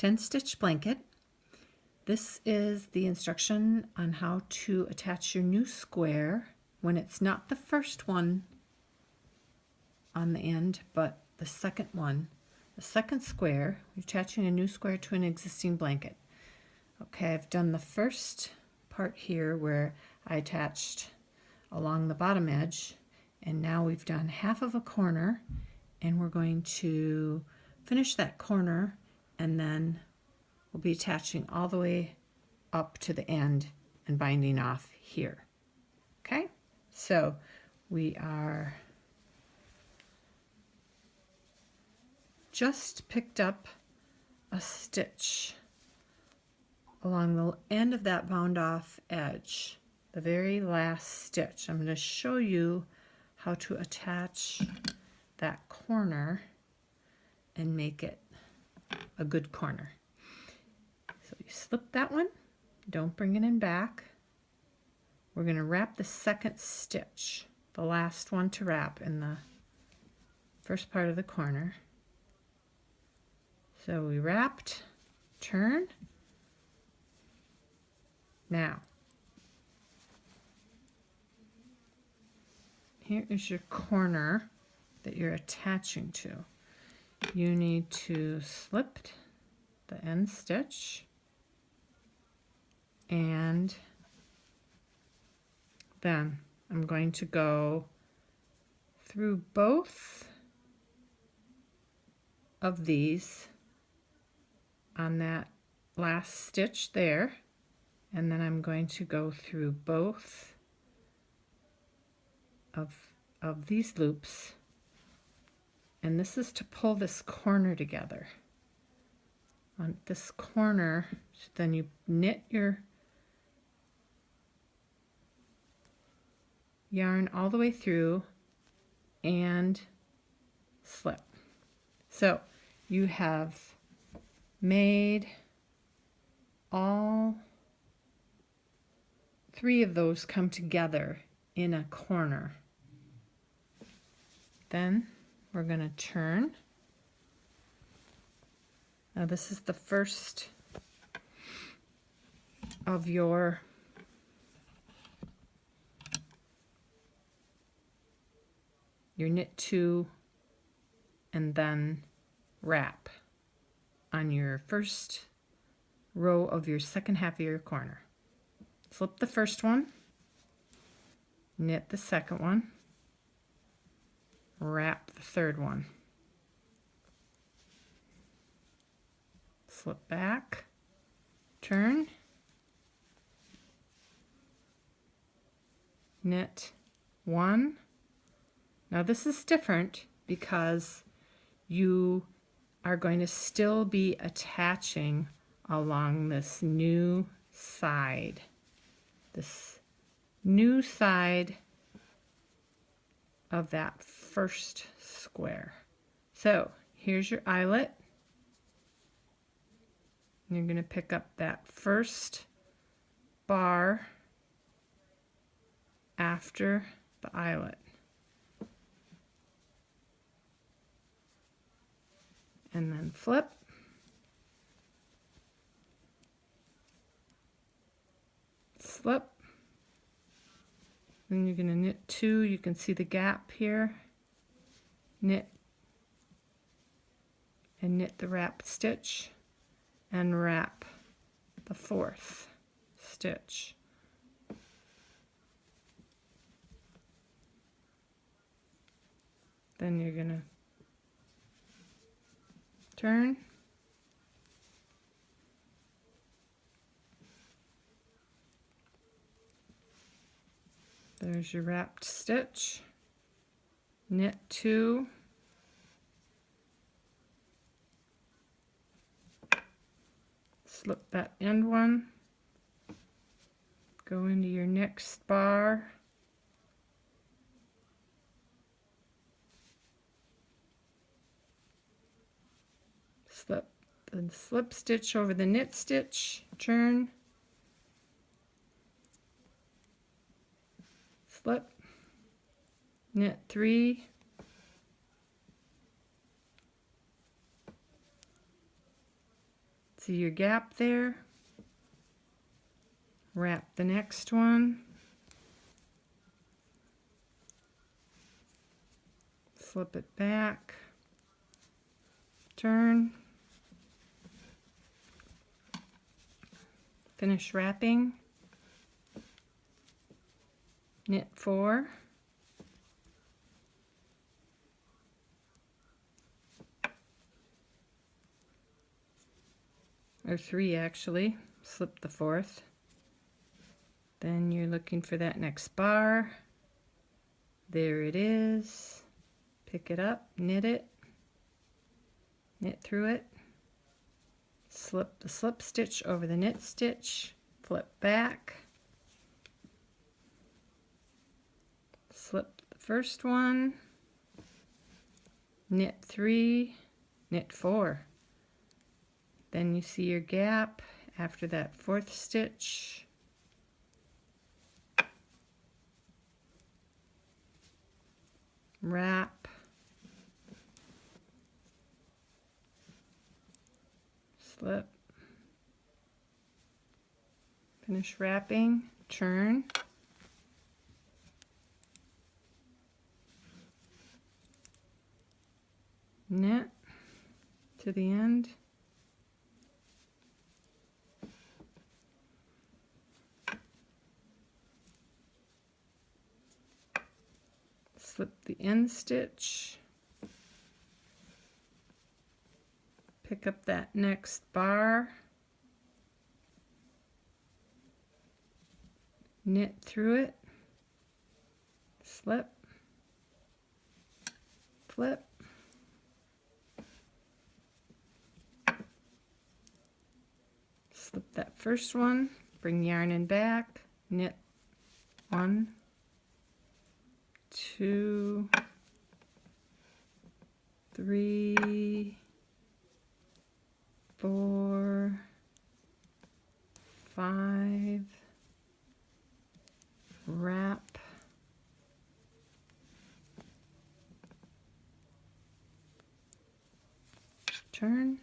10 stitch blanket. This is the instruction on how to attach your new square when it's not the first one on the end, but the second one. The second square, you're attaching a new square to an existing blanket. Okay, I've done the first part here where I attached along the bottom edge, and now we've done half of a corner, and we're going to finish that corner, and then we'll be attaching all the way up to the end and binding off here. Okay, so we are just picked up a stitch along the end of that bound off edge, the very last stitch. I'm going to show you how to attach that corner and make it a good corner. So you slip that one, don't bring it in back. We're going to wrap the second stitch, the last one to wrap in the first part of the corner. So we wrapped, turn. Now, here is your corner that you're attaching to. You need to slip the end stitch, and then I'm going to go through both of these on that last stitch there, and then I'm going to go through both of these loops, and this is to pull this corner together. On this corner, then you knit your yarn all the way through and slip. So you have made all three of those come together in a corner. Then we're going to turn. Now this is the first of your knit two and then wrap on your first row of your second half of your corner. Slip the first one, knit the second one, wrap the third one, slip back, turn, knit one. Now this is different because you are going to still be attaching along this new side. This new side of that first square. So here's your eyelet. You're going to pick up that first bar after the eyelet. And then flip. Slip. Then you're going to knit two. You can see the gap here. Knit and knit the wrap stitch and wrap the fourth stitch. Then you're going to turn, there's your wrapped stitch, knit two, slip that end one, go into your next bar, slip the slip stitch over the knit stitch, turn, slip, knit three, See your gap there? Wrap the next one. Slip it back. Turn. Finish wrapping. Knit 4. Or 3 actually. Slip the 4th. Then you're looking for that next bar. There it is. Pick it up, knit it, knit through it, slip the slip stitch over the knit stitch, flip back, slip the first one, knit 3, knit 4. Then you see your gap after that 4th stitch. Wrap, slip, finish wrapping, turn, knit to the end, slip the end stitch, pick up that next bar, knit through it, slip, flip, slip that first one, bring yarn in back, knit 1, 2, 3, 4, 5, wrap, turn,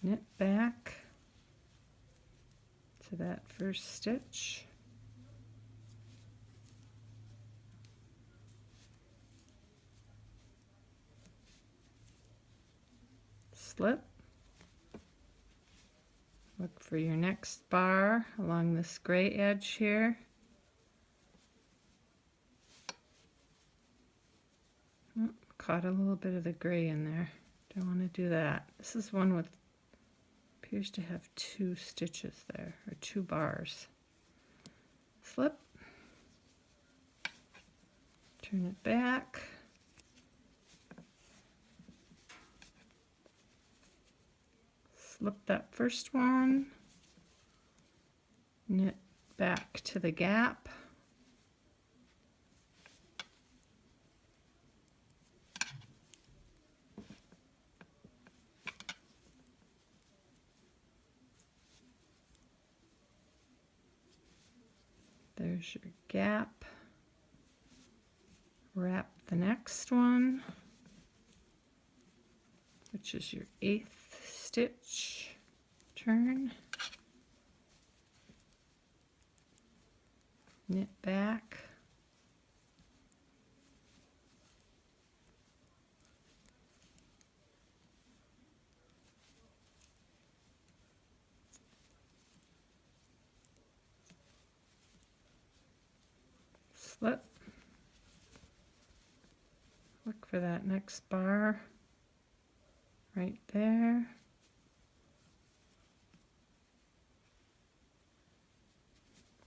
knit back to that first stitch, slip, look for your next bar along this gray edge here, oh, caught a little bit of the gray in there, don't want to do that. This is one with appears to have 2 stitches there, or 2 bars. Slip, turn it back, slip that first one, knit back to the gap, there's your gap, wrap the next one, which is your 8th stitch, turn, knit back, slip, look for that next bar right there,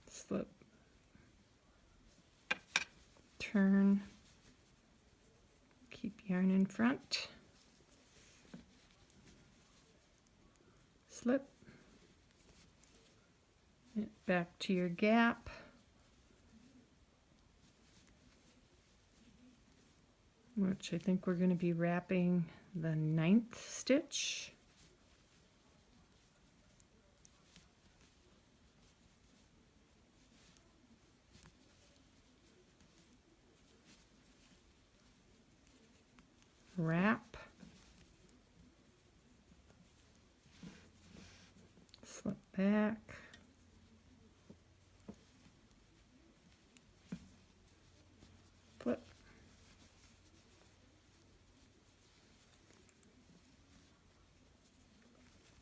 slip, turn, keep yarn in front, slip, knit back to your gap, which I think we're going to be wrapping the 9th stitch. wrap, slip back, flip,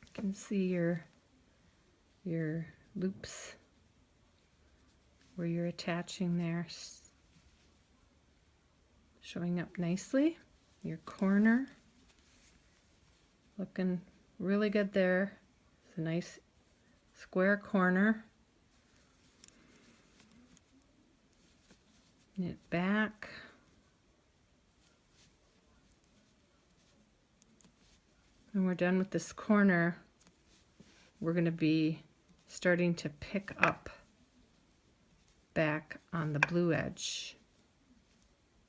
you can see your loops where you're attaching there showing up nicely. Your corner looking really good there. It's a nice square corner. Knit back. When we're done with this corner, we're going to be starting to pick up back on the blue edge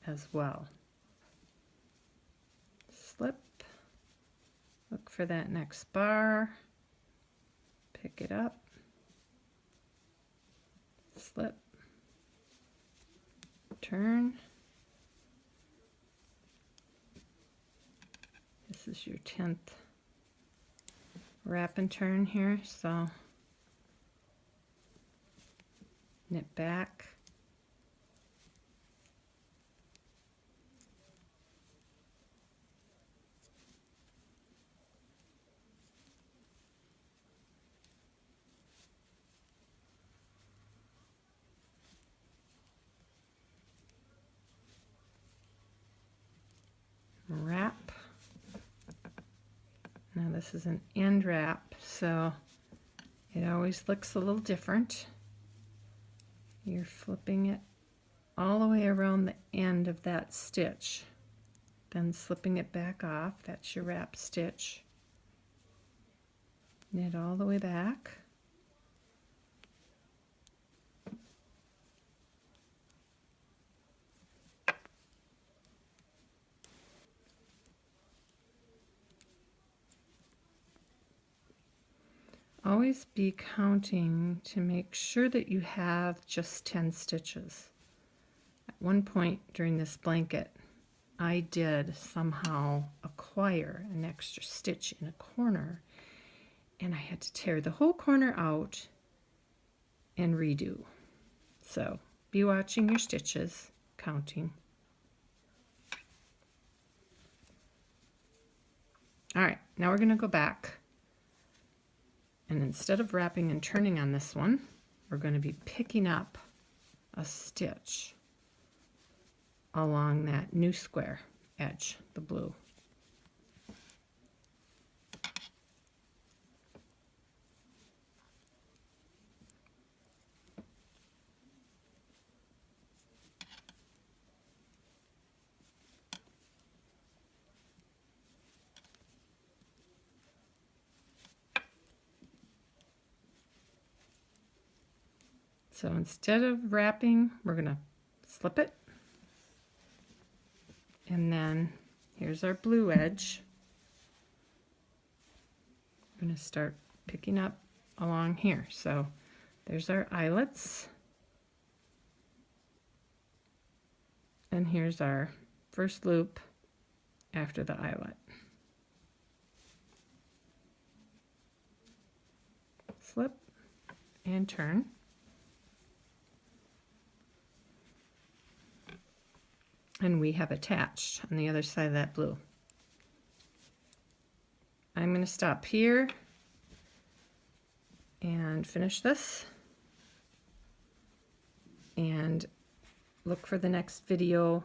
as well. Slip, look for that next bar, pick it up, slip, turn. This is your 10th wrap and turn here, so knit back, wrap. Now this is an end wrap, so it always looks a little different. You're flipping it all the way around the end of that stitch, then slipping it back off. That's your wrap stitch. Knit all the way back. Always be counting to make sure that you have just 10 stitches. At one point during this blanket, I did somehow acquire an extra stitch in a corner, and I had to tear the whole corner out and redo. So be watching your stitches, counting. All right, now we're going to go back. And instead of wrapping and turning on this one, we're going to be picking up a stitch along that new square edge, the blue. So instead of wrapping, we're going to slip it. And then here's our blue edge. We're going to start picking up along here. So there's our eyelets. And here's our first loop after the eyelet. Slip and turn. And we have attached on the other side of that blue. I'm going to stop here and finish this and look for the next video